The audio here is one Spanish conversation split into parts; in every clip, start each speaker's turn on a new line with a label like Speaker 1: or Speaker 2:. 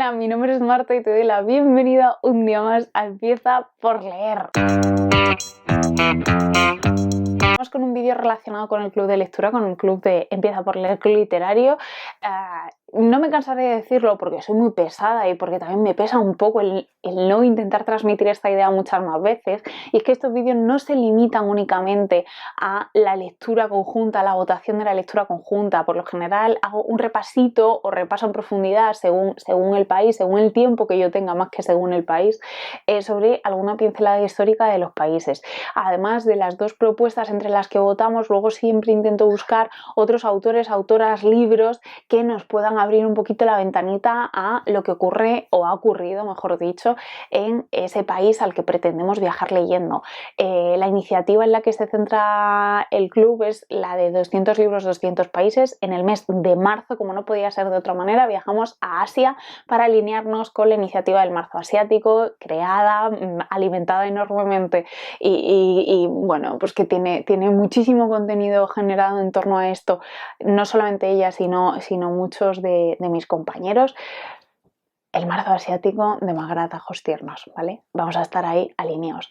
Speaker 1: Hola, mi nombre es Marta y te doy la bienvenida un día más a Empieza por Leer. Vamos con un vídeo relacionado con el club de lectura, con el club de Empieza por Leer Club Literario. No me cansaré de decirlo porque soy muy pesada y porque también me pesa un poco el no intentar transmitir esta idea muchas más veces, y es que estos vídeos no se limitan únicamente a la lectura conjunta, a la votación de la lectura conjunta. Por lo general hago un repasito o repaso en profundidad según el país, según el tiempo que yo tenga, más que según el país, sobre alguna pincelada histórica de los países. Además de las dos propuestas entre las que votamos, luego siempre intento buscar otros autores, autoras, libros que nos puedan abrir un poquito la ventanita a lo que ocurre, o ha ocurrido, mejor dicho, en ese país al que pretendemos viajar leyendo. La iniciativa en la que se centra el club es la de 200 libros, 200 países. En el mes de marzo, como no podía ser de otra manera, viajamos a Asia para alinearnos con la iniciativa del Marzo Asiático, creada, alimentada enormemente y bueno, pues que tiene muchísimo contenido generado en torno a esto, no solamente ella, sino muchos de mis compañeros. El Marzo Asiático de Margaret Tajos Tiernos, ¿vale? Vamos a estar ahí alineados.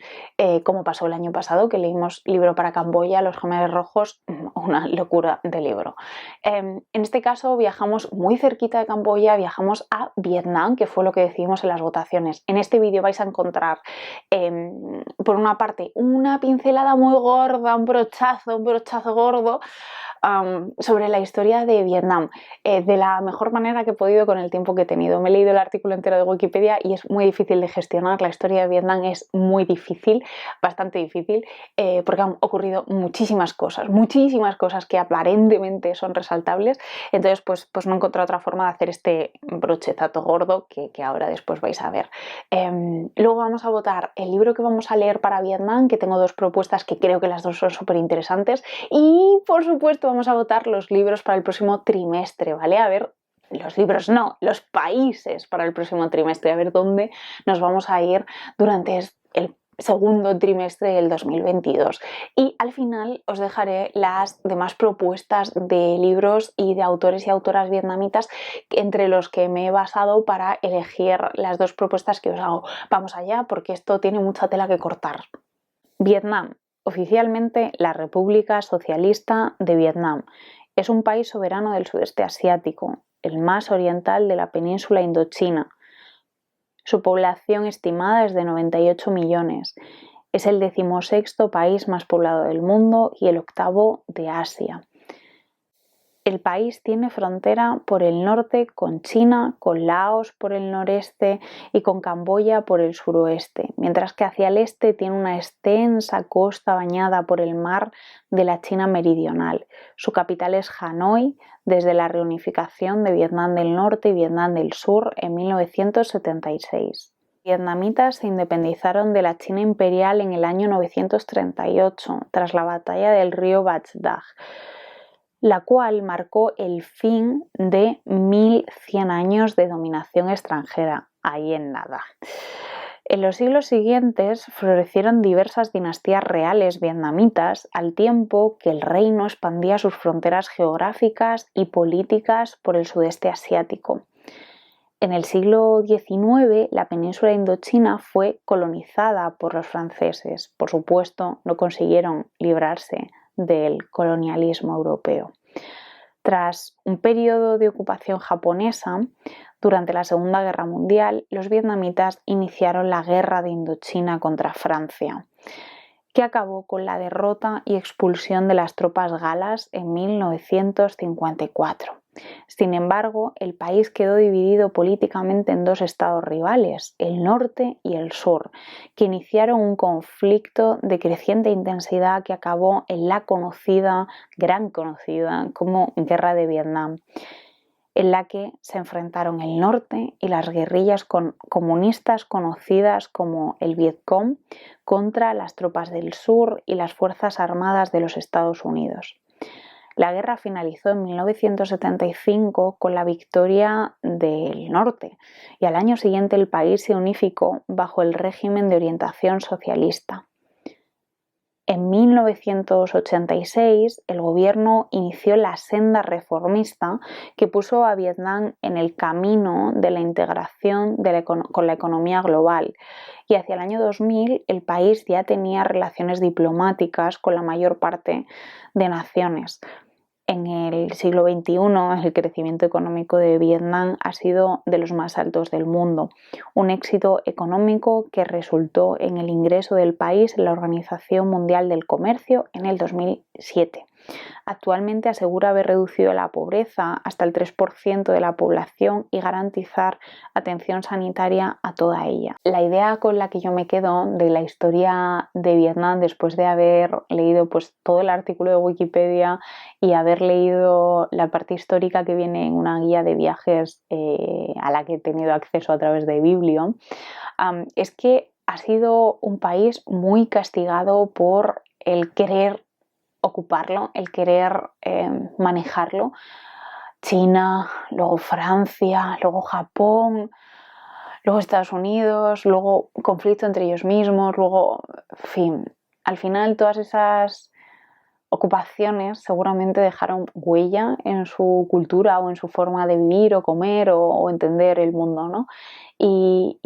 Speaker 1: Como pasó el año pasado, que leímos libro para Camboya, Los Gemelos Rojos, una locura de libro. En este caso viajamos muy cerquita de Camboya, viajamos a Vietnam, que fue lo que decidimos en las votaciones. En este vídeo vais a encontrar, por una parte, una pincelada muy gorda, un brochazo gordo, sobre la historia de Vietnam, de la mejor manera que he podido con el tiempo que he tenido. Me he leído el artículo entero de Wikipedia y es muy difícil de gestionar. La historia de Vietnam es muy difícil, bastante difícil, porque han ocurrido muchísimas cosas que aparentemente son resaltables. Entonces pues no he encontrado otra forma de hacer este brochetazo gordo que ahora después vais a ver. Luego vamos a votar el libro que vamos a leer para Vietnam, que tengo dos propuestas que creo que las dos son súper interesantes, y por supuesto vamos a votar los libros para el próximo trimestre, ¿vale? A ver, los libros no, los países para el próximo trimestre, a ver dónde nos vamos a ir durante el segundo trimestre del 2022. Y al final os dejaré las demás propuestas de libros y de autores y autoras vietnamitas entre los que me he basado para elegir las dos propuestas que os hago. Vamos allá, porque esto tiene mucha tela que cortar. Vietnam. Oficialmente la República Socialista de Vietnam. Es un país soberano del sudeste asiático, el más oriental de la península indochina. Su población estimada es de 98 millones. Es el 16º país más poblado del mundo y el 8º de Asia. El país tiene frontera por el norte con China, con Laos por el noreste y con Camboya por el suroeste, mientras que hacia el este tiene una extensa costa bañada por el mar de la China meridional. Su capital es Hanoi, desde la reunificación de Vietnam del Norte y Vietnam del Sur en 1976. Los vietnamitas se independizaron de la China imperial en el año 938, tras la batalla del río Bac Dach, la cual marcó el fin de 1100 años de dominación extranjera, ahí en nada. En los siglos siguientes florecieron diversas dinastías reales vietnamitas, al tiempo que el reino expandía sus fronteras geográficas y políticas por el sudeste asiático. En el siglo XIX, la península indochina fue colonizada por los franceses. Por supuesto, no consiguieron librarse del colonialismo europeo. Tras un periodo de ocupación japonesa, durante la Segunda Guerra Mundial, los vietnamitas iniciaron la Guerra de Indochina contra Francia, que acabó con la derrota y expulsión de las tropas galas en 1954. Sin embargo, el país quedó dividido políticamente en dos estados rivales, el norte y el sur, que iniciaron un conflicto de creciente intensidad que acabó en la gran conocida como Guerra de Vietnam, en la que se enfrentaron el norte y las guerrillas comunistas conocidas como el Vietcong contra las tropas del sur y las Fuerzas Armadas de los Estados Unidos. La guerra finalizó en 1975 con la victoria del norte, y al año siguiente el país se unificó bajo el régimen de orientación socialista. En 1986 el gobierno inició la senda reformista que puso a Vietnam en el camino de la integración con la economía global, y hacia el año 2000 el país ya tenía relaciones diplomáticas con la mayor parte de naciones. En el siglo XXI, el crecimiento económico de Vietnam ha sido de los más altos del mundo, un éxito económico que resultó en el ingreso del país en la Organización Mundial del Comercio en el 2007. Actualmente asegura haber reducido la pobreza hasta el 3% de la población y garantizar atención sanitaria a toda ella. La idea con la que yo me quedo de la historia de Vietnam, después de haber leído pues, todo el artículo de Wikipedia y haber leído la parte histórica que viene en una guía de viajes a la que he tenido acceso a través de Biblio, es que ha sido un país muy castigado por el querer ocuparlo, el querer manejarlo. China, luego Francia, luego Japón, luego Estados Unidos, luego conflicto entre ellos mismos, luego, en fin, al final todas esas ocupaciones seguramente dejaron huella en su cultura o en su forma de vivir o comer o entender el mundo, ¿no? Y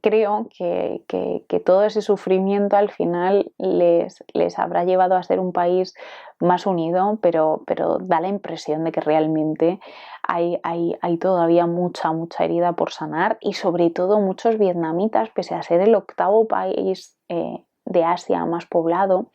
Speaker 1: creo que todo ese sufrimiento al final les habrá llevado a ser un país más unido, pero da la impresión de que realmente hay todavía mucha herida por sanar, y sobre todo muchos vietnamitas, pese a ser el octavo país de Asia más poblado,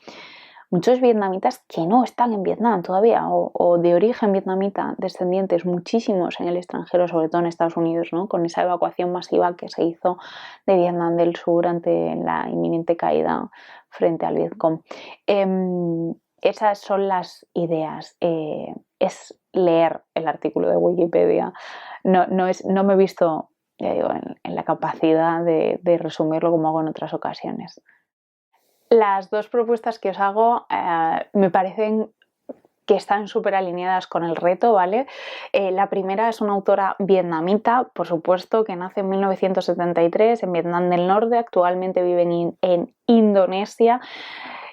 Speaker 1: muchos vietnamitas que no están en Vietnam todavía o de origen vietnamita, descendientes muchísimos en el extranjero, sobre todo en Estados Unidos, ¿no? Con esa evacuación masiva que se hizo de Vietnam del Sur ante la inminente caída frente al Vietcong. Esas son las ideas. Es leer el artículo de Wikipedia. No me he visto, ya digo, en la capacidad de resumirlo como hago en otras ocasiones. Las dos propuestas que os hago me parecen que están súper alineadas con el reto, ¿vale? La primera es una autora vietnamita, por supuesto, que nace en 1973 en Vietnam del Norte, actualmente vive en Indonesia.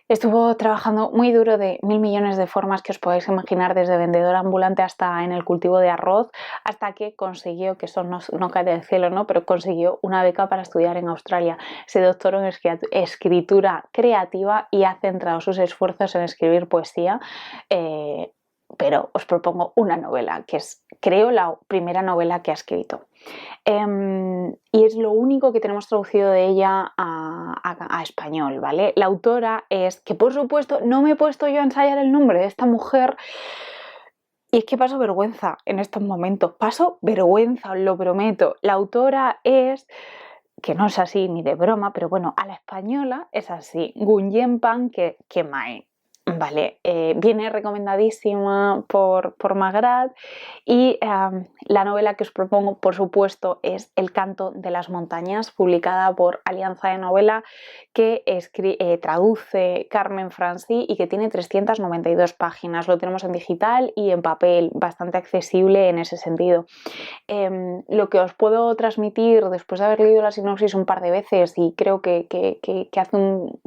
Speaker 1: Estuvo trabajando muy duro de 1000 millones de formas que os podéis imaginar, desde vendedora ambulante hasta en el cultivo de arroz, hasta que consiguió, que eso no cae del cielo, ¿no? Pero consiguió una beca para estudiar en Australia. Se doctoró en escritura creativa y ha centrado sus esfuerzos en escribir poesía. Pero os propongo una novela, que es, creo, la primera novela que ha escrito. Y es lo único que tenemos traducido de ella a español, ¿vale? La autora es, que por supuesto no me he puesto yo a ensayar el nombre de esta mujer, y es que paso vergüenza en estos momentos, paso vergüenza, os lo prometo. La autora es, que no es así ni de broma, pero bueno, a la española es así, Nguyen Van Que Mae. Vale, viene recomendadísima por Magrat, y la novela que os propongo, por supuesto, es El canto de las montañas, publicada por Alianza de Novela, que traduce Carmen Francí y que tiene 392 páginas. Lo tenemos en digital y en papel, bastante accesible en ese sentido. Lo que os puedo transmitir después de haber leído la sinopsis un par de veces, y creo que hace un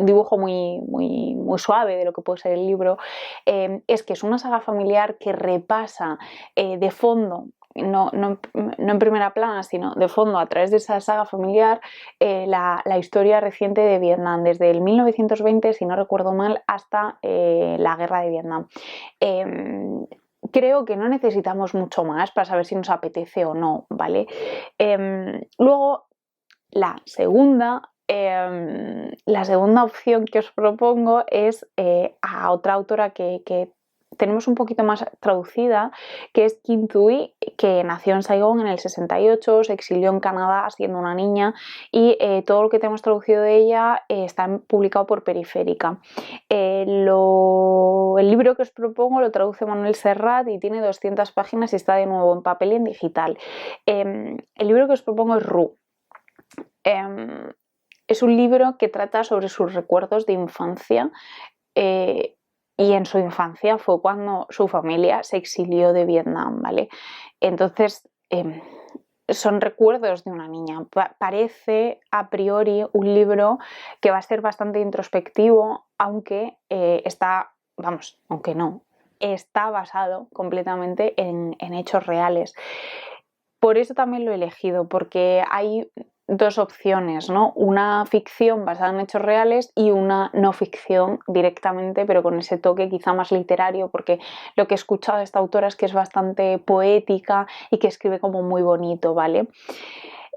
Speaker 1: dibujo muy suave de lo que puede ser el libro, es que es una saga familiar que repasa de fondo, no en primera plana, sino de fondo, a través de esa saga familiar, la historia reciente de Vietnam, desde el 1920, si no recuerdo mal, hasta la guerra de Vietnam. Creo que no necesitamos mucho más para saber si nos apetece o no, ¿vale? Luego, la segunda opción que os propongo es a otra autora que tenemos un poquito más traducida, que es Kim Thuy, que nació en Saigón en el 68, se exilió en Canadá siendo una niña, y todo lo que tenemos traducido de ella está publicado por Periférica. El libro que os propongo lo traduce Manuel Serrat y tiene 200 páginas y está de nuevo en papel y en digital. El libro que os propongo es Ru. Es un libro que trata sobre sus recuerdos de infancia, y en su infancia fue cuando su familia se exilió de Vietnam, ¿vale? Entonces, son recuerdos de una niña. Parece a priori un libro que va a ser bastante introspectivo, aunque aunque no, está basado completamente en hechos reales. Por eso también lo he elegido, porque hay dos opciones, ¿no? Una ficción basada en hechos reales y una no ficción directamente, pero con ese toque quizá más literario, porque lo que he escuchado de esta autora es que es bastante poética y que escribe como muy bonito, ¿vale?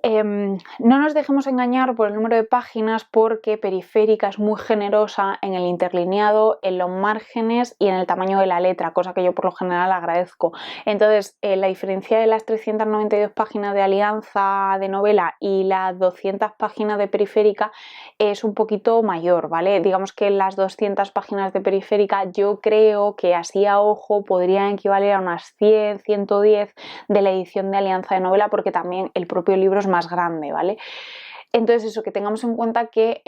Speaker 1: No nos dejemos engañar por el número de páginas, porque Periférica es muy generosa en el interlineado, en los márgenes y en el tamaño de la letra, cosa que yo por lo general agradezco. Entonces, la diferencia de las 392 páginas de Alianza de novela y las 200 páginas de Periférica es un poquito mayor, ¿vale? Digamos que las 200 páginas de Periférica yo creo que así a ojo podrían equivaler a unas 100, 110 de la edición de Alianza de novela, porque también el propio libro es más grande, ¿vale? Entonces eso, que tengamos en cuenta que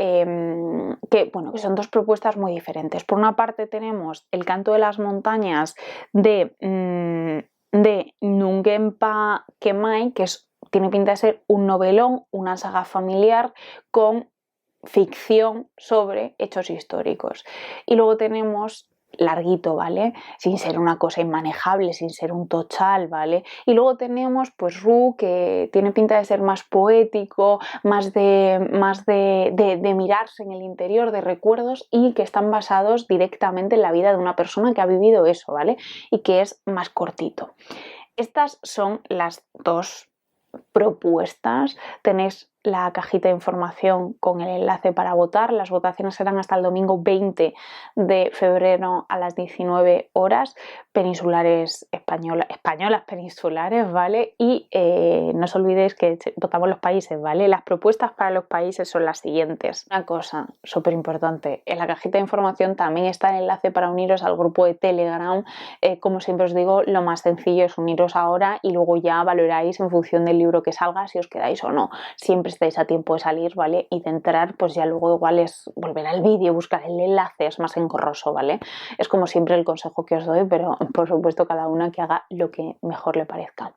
Speaker 1: son dos propuestas muy diferentes. Por una parte tenemos El canto de las montañas de Nungempa Kemai, que tiene pinta de ser un novelón, una saga familiar con ficción sobre hechos históricos. Y luego tenemos larguito, ¿vale? Sin ser una cosa inmanejable, sin ser un tochal, ¿vale? Y luego tenemos pues Ru, que tiene pinta de ser más poético, más de mirarse en el interior, de recuerdos, y que están basados directamente en la vida de una persona que ha vivido eso, ¿vale? Y que es más cortito. Estas son las dos propuestas. Tenéis la cajita de información con el enlace para votar. Las votaciones serán hasta el domingo 20 de febrero a las 19 horas, peninsulares españolas peninsulares, ¿vale? Y no os olvidéis que votamos los países, ¿vale? Las propuestas para los países son las siguientes. Una cosa súper importante, en la cajita de información también está el enlace para uniros al grupo de Telegram. Como siempre os digo, lo más sencillo es uniros ahora y luego ya valoráis en función del libro que salga si os quedáis o no. Siempre estáis a tiempo de salir, ¿vale? Y de entrar, pues ya luego igual es volver al vídeo, buscar el enlace, es más engorroso, ¿vale? Es como siempre el consejo que os doy, pero por supuesto cada una que haga lo que mejor le parezca.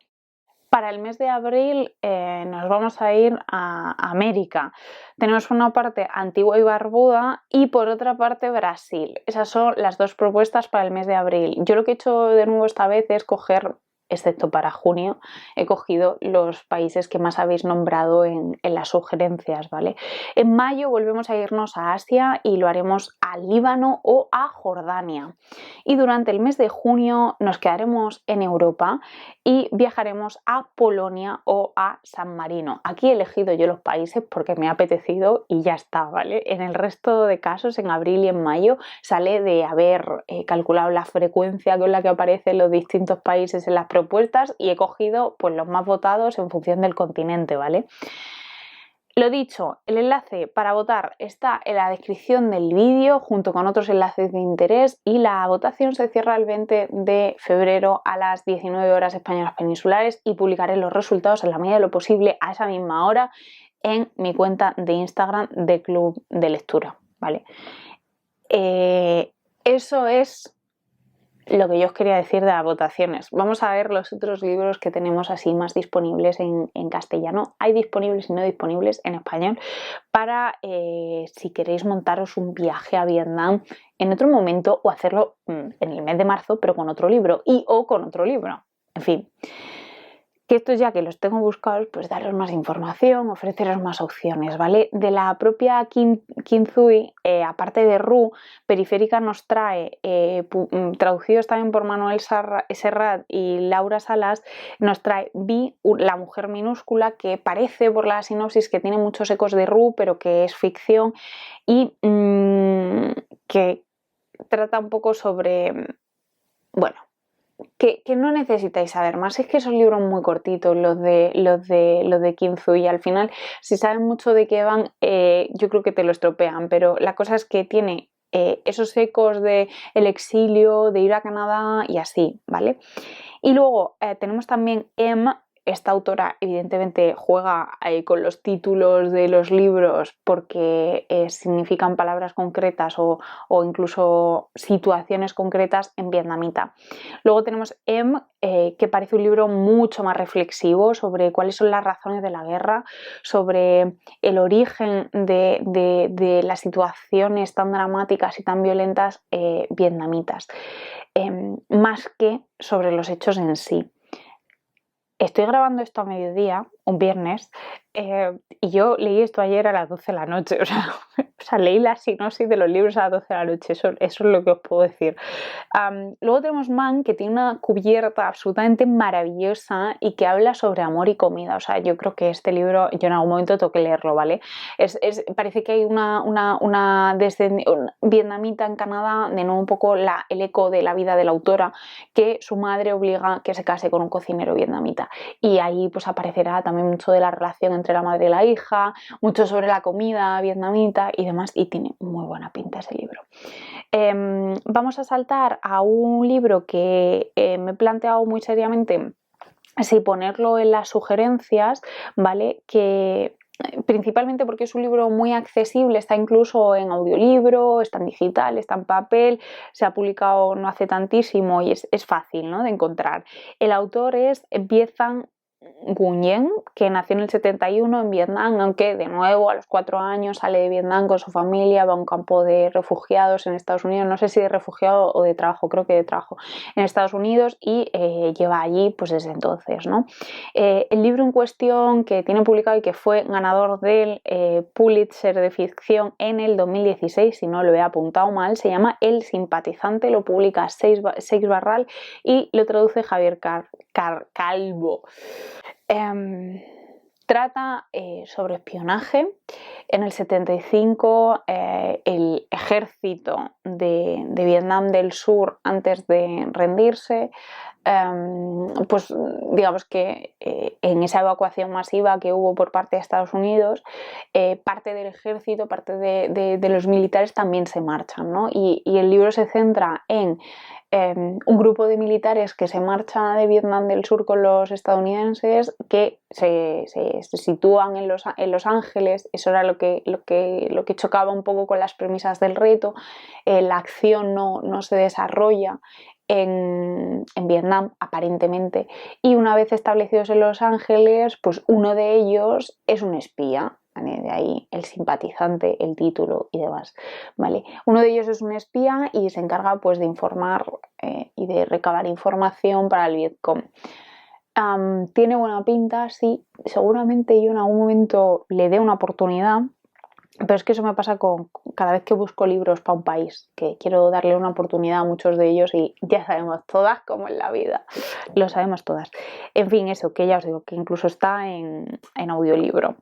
Speaker 1: Para el mes de abril nos vamos a ir a América. Tenemos una parte Antigua y Barbuda y por otra parte Brasil. Esas son las dos propuestas para el mes de abril. Yo lo que he hecho de nuevo esta vez es coger, excepto para junio, he cogido los países que más habéis nombrado en las sugerencias, ¿vale? En mayo volvemos a irnos a Asia y lo haremos a Líbano o a Jordania. Y durante el mes de junio nos quedaremos en Europa y viajaremos a Polonia o a San Marino. Aquí he elegido yo los países porque me ha apetecido y ya está, ¿vale? En el resto de casos, en abril y en mayo, sale de haber calculado la frecuencia con la que aparecen los distintos países en las propuestas y he cogido pues los más votados en función del continente, ¿vale? Lo dicho, el enlace para votar está en la descripción del vídeo junto con otros enlaces de interés y la votación se cierra el 20 de febrero a las 19 horas españolas peninsulares y publicaré los resultados en la medida de lo posible a esa misma hora en mi cuenta de Instagram de Club de Lectura, ¿vale? Eso es lo que yo os quería decir de las votaciones. Vamos a ver los otros libros que tenemos así más disponibles en castellano. Hay disponibles y no disponibles en español para si queréis montaros un viaje a Vietnam en otro momento o hacerlo en el mes de marzo pero con otro libro o con otro libro. En fin, que estos ya que los tengo buscados, pues daros más información, ofreceros más opciones, ¿vale? De la propia Kinzui, aparte de Ru, Periférica nos trae, traducidos también por Manuel Serrat y Laura Salas, nos trae Vi, la mujer minúscula, que parece por la sinopsis que tiene muchos ecos de Ru, pero que es ficción y que trata un poco sobre, bueno, que no necesitáis saber más, es que son libros muy cortitos los de Kinzui y al final si saben mucho de qué van yo creo que te lo estropean, pero la cosa es que tiene esos ecos de el exilio, de ir a Canadá y así, ¿vale? Y luego tenemos también esta autora evidentemente juega con los títulos de los libros porque significan palabras concretas o incluso situaciones concretas en vietnamita. Luego tenemos M, que parece un libro mucho más reflexivo sobre cuáles son las razones de la guerra, sobre el origen de las situaciones tan dramáticas y tan violentas vietnamitas, más que sobre los hechos en sí. Estoy grabando esto a mediodía, un viernes, y yo leí esto ayer a las 12 de la noche, o sea, leí la sinopsis de los libros a las 12 de la noche, eso es lo que os puedo decir. Luego tenemos Man, que tiene una cubierta absolutamente maravillosa y que habla sobre amor y comida. O sea, yo creo que este libro, yo en algún momento tengo que leerlo, ¿vale? Parece que hay una vietnamita en Canadá, de nuevo un poco el eco de la vida de la autora, que su madre obliga a que se case con un cocinero vietnamita. Y ahí pues aparecerá también mucho de la relación entre la madre y la hija, mucho sobre la comida vietnamita y demás, y tiene muy buena pinta ese libro. Vamos a saltar a un libro que me he planteado muy seriamente si ponerlo en las sugerencias, ¿vale? Que principalmente porque es un libro muy accesible, está incluso en audiolibro, está en digital, está en papel, se ha publicado no hace tantísimo y es fácil, ¿no?, de encontrar. El autor es Viet Thanh Nguyen, que nació en el 71 en Vietnam, aunque de nuevo a los 4 años sale de Vietnam con su familia, va a un campo de refugiados en Estados Unidos, no sé si de refugiado o de trabajo, creo que de trabajo en Estados Unidos, y lleva allí pues desde entonces, ¿no? El libro en cuestión que tiene publicado y que fue ganador del Pulitzer de ficción en el 2016, si no lo he apuntado mal, se llama El simpatizante, lo publica Seix Barral y lo traduce Javier Calvo. Trata sobre espionaje. En el 75 el ejército de Vietnam del Sur, antes de rendirse, pues digamos que en esa evacuación masiva que hubo por parte de Estados Unidos, parte del ejército, parte de los militares también se marchan, ¿no? Y el libro se centra en un grupo de militares que se marcha de Vietnam del Sur con los estadounidenses, que se sitúan en Los Ángeles. Eso era lo que chocaba un poco con las premisas del reto. La acción no se desarrolla en Vietnam, aparentemente, y una vez establecidos en Los Ángeles, pues uno de ellos es un espía. De ahí el simpatizante, el título y demás, ¿vale? Uno de ellos es un espía y se encarga pues de informar y de recabar información para el Vietcong. Tiene buena pinta, sí, seguramente yo en algún momento le dé una oportunidad, pero es que eso me pasa con cada vez que busco libros para un país, que quiero darle una oportunidad a muchos de ellos y ya sabemos todas cómo es la vida, lo sabemos todas. En fin, eso, que ya os digo, que incluso está en audiolibro,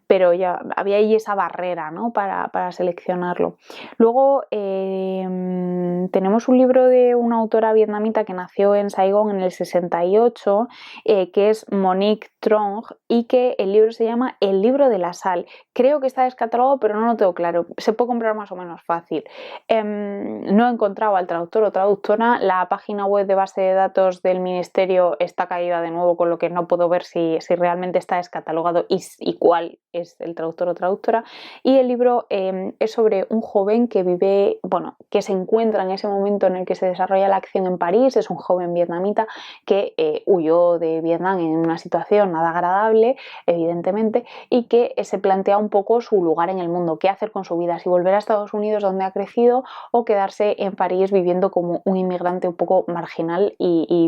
Speaker 1: pero ya había ahí esa barrera, ¿no?, para seleccionarlo. Luego tenemos un libro de una autora vietnamita que nació en Saigón en el 68, que es Monique Trong, y que el libro se llama El libro de la sal. Creo que está descatalogado, pero no lo tengo claro. Se puede comprar más o menos fácil. No he encontrado al traductor o traductora. La página web de base de datos del ministerio está caída de nuevo, con lo que no puedo ver si realmente está descatalogado y cuál es el traductor o traductora. Y el libro es sobre un joven que vive, bueno, que se encuentra en ese momento en el que se desarrolla la acción en París. Es un joven vietnamita que huyó de Vietnam en una situación nada agradable, evidentemente, y que se plantea un poco su lugar en el mundo, qué hacer con su vida, si volver a Estados Unidos donde ha crecido o quedarse en París viviendo como un inmigrante un poco marginal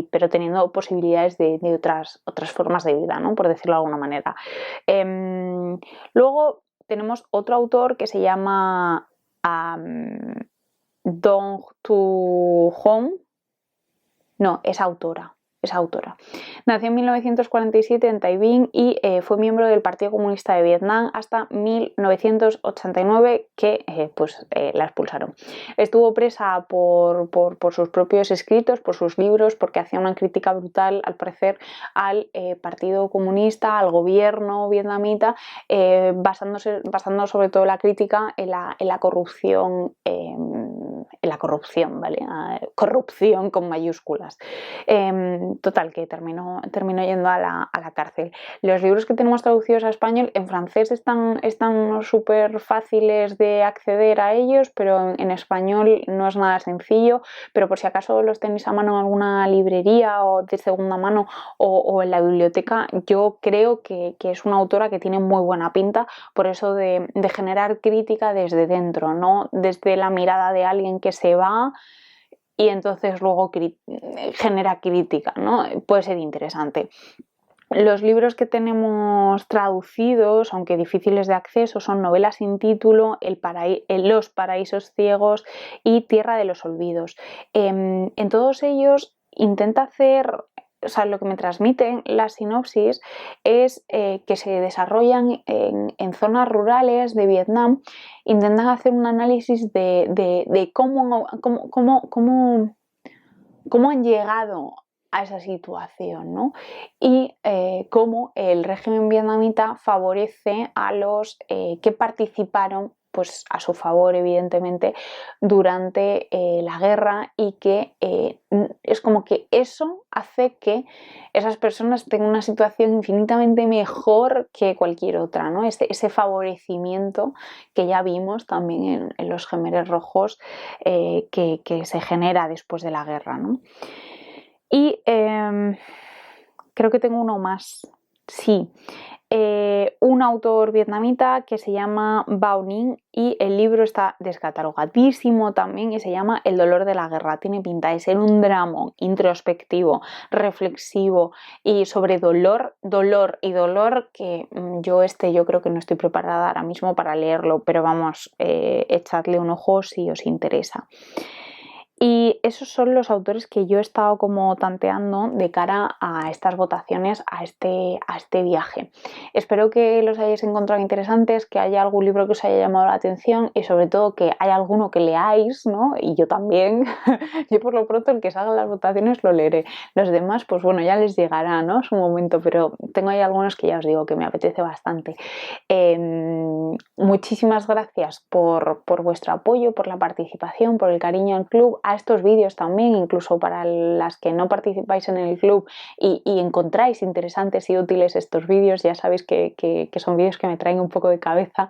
Speaker 1: pero teniendo posibilidades de otras formas de vida, ¿no?, por decirlo de alguna manera. Luego tenemos otro autor que se llama Dong Tu Hong. No, es autora. Nació en 1947 en Tai Binh y fue miembro del Partido Comunista de Vietnam hasta 1989, que la expulsaron. Estuvo presa por sus propios escritos, por sus libros, porque hacía una crítica brutal, al parecer, al Partido Comunista, al gobierno vietnamita, basando sobre todo la crítica en la corrupción la corrupción, ¿vale? Corrupción con mayúsculas. Total, que terminó yendo a la cárcel. Los libros que tenemos traducidos a español en francés están súper fáciles de acceder a ellos, pero en español no es nada sencillo. Pero por si acaso los tenéis a mano en alguna librería o de segunda mano o en la biblioteca, yo creo que es una autora que tiene muy buena pinta, por eso de generar crítica desde dentro, no desde la mirada de alguien que se va y entonces luego genera crítica, ¿no? Puede ser interesante. Los libros que tenemos traducidos, aunque difíciles de acceso, son Novelas sin título, Los paraísos ciegos y Tierra de los olvidos. En todos ellos intenta hacer, o sea, lo que me transmiten las sinopsis es que se desarrollan en zonas rurales de Vietnam. Intentan hacer un análisis de cómo han llegado a esa situación, ¿no? Y cómo el régimen vietnamita favorece a los que participaron, pues a su favor evidentemente, durante la guerra, y que es como que eso hace que esas personas tengan una situación infinitamente mejor que cualquier otra, ¿no? Ese favorecimiento que ya vimos también en los Jemeres Rojos que se genera después de la guerra, ¿no? Y creo que tengo uno más. Sí. Un autor vietnamita que se llama Bao Ninh, y el libro está descatalogadísimo también y se llama El dolor de la guerra. Tiene pinta de ser un drama introspectivo, reflexivo y sobre dolor que yo creo que no estoy preparada ahora mismo para leerlo, pero vamos, echadle un ojo si os interesa. Y esos son los autores que yo he estado como tanteando de cara a estas votaciones, a este viaje. Espero que los hayáis encontrado interesantes, que haya algún libro que os haya llamado la atención y sobre todo que haya alguno que leáis, ¿no? Y yo también. Yo por lo pronto el que salga en las votaciones lo leeré. Los demás, pues bueno, ya les llegará, ¿no? Su momento, pero tengo ahí algunos que ya os digo que me apetece bastante. Muchísimas gracias por vuestro apoyo, por la participación, por el cariño al club, a estos vídeos también, incluso para las que no participáis en el club y encontráis interesantes y útiles estos vídeos. Ya sabéis que son vídeos que me traen un poco de cabeza,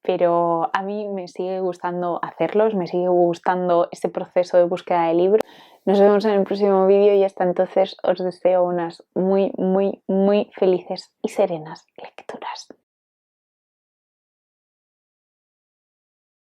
Speaker 1: pero a mí me sigue gustando hacerlos, me sigue gustando este proceso de búsqueda de libros. Nos vemos en el próximo vídeo y hasta entonces os deseo unas muy, muy, muy felices y serenas lecturas.